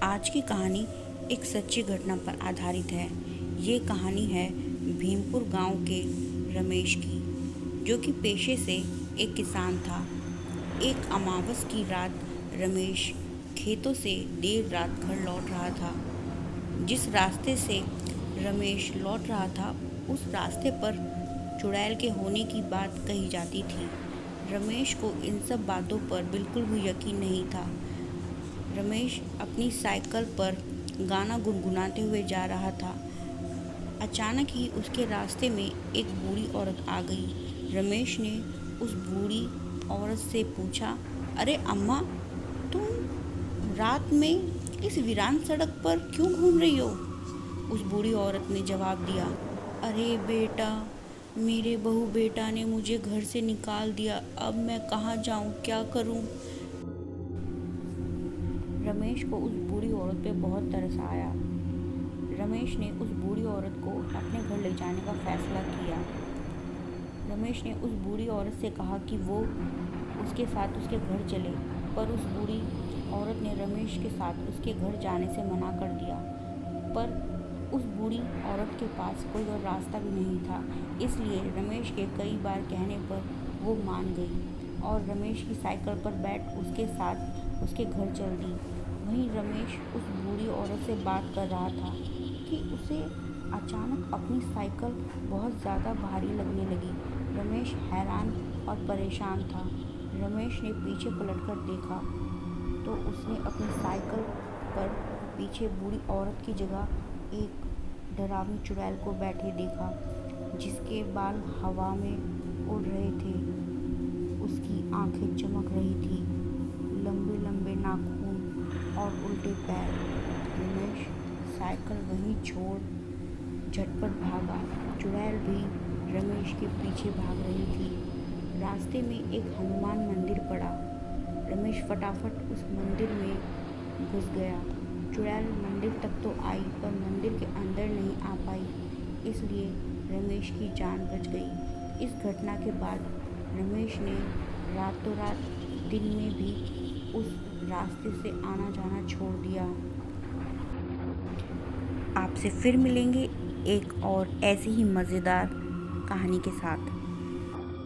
आज की कहानी एक सच्ची घटना पर आधारित है। ये कहानी है भीमपुर गांव के रमेश की, जो कि पेशे से एक किसान था। एक अमावस की रात रमेश खेतों से देर रात घर लौट रहा था। जिस रास्ते से रमेश लौट रहा था, उस रास्ते पर चुड़ैल के होने की बात कही जाती थी। रमेश को इन सब बातों पर बिल्कुल भी यकीन नहीं था। रमेश अपनी साइकिल पर गाना गुनगुनाते हुए जा रहा था। अचानक ही उसके रास्ते में एक बूढ़ी औरत आ गई। रमेश ने उस बूढ़ी औरत से पूछा, अरे अम्मा, तुम रात में इस वीरान सड़क पर क्यों घूम रही हो? उस बूढ़ी औरत ने जवाब दिया, अरे बेटा, मेरे बहू बेटा ने मुझे घर से निकाल दिया। अब मैं कहाँ जाऊँ, क्या करूँ? रमेश को उस बूढ़ी औरत पे बहुत तरस आया। रमेश ने उस बूढ़ी औरत को अपने घर ले जाने का फैसला किया। रमेश ने उस बूढ़ी औरत से कहा कि वो उसके साथ उसके घर चले, पर उस बूढ़ी औरत ने रमेश के साथ उसके घर जाने से मना कर दिया। पर उस बूढ़ी औरत के पास कोई और रास्ता भी नहीं था, इसलिए रमेश के कई बार कहने पर वो मान गई और रमेश की साइकिल पर बैठ उसके साथ उसके घर चल दी। वहीं रमेश उस बूढ़ी औरत से बात कर रहा था कि उसे अचानक अपनी साइकिल बहुत ज़्यादा भारी लगने लगी। रमेश हैरान और परेशान था। रमेश ने पीछे पलटकर देखा तो उसने अपनी साइकिल पर पीछे बूढ़ी औरत की जगह एक डरावनी चुड़ैल को बैठे देखा, जिसके बाल हवा में उड़ रहे थे। उसकी आंखें चमक रही थी, लंबे लंबे नाखून और उल्टे पैर। रमेश साइकिल वहीं छोड़ झटपट भागा। चुड़ैल भी रमेश के पीछे भाग रही थी। रास्ते में एक हनुमान मंदिर पड़ा। रमेश फटाफट उस मंदिर में घुस गया। चुड़ैल मंदिर तक तो आई, पर मंदिर के अंदर नहीं आ पाई, इसलिए रमेश की जान बच गई। इस घटना के बाद रमेश ने रातों रात दिन में भी उस रास्ते से आना जाना छोड़ दिया। आपसे फिर मिलेंगे एक और ऐसी ही मज़ेदार कहानी के साथ।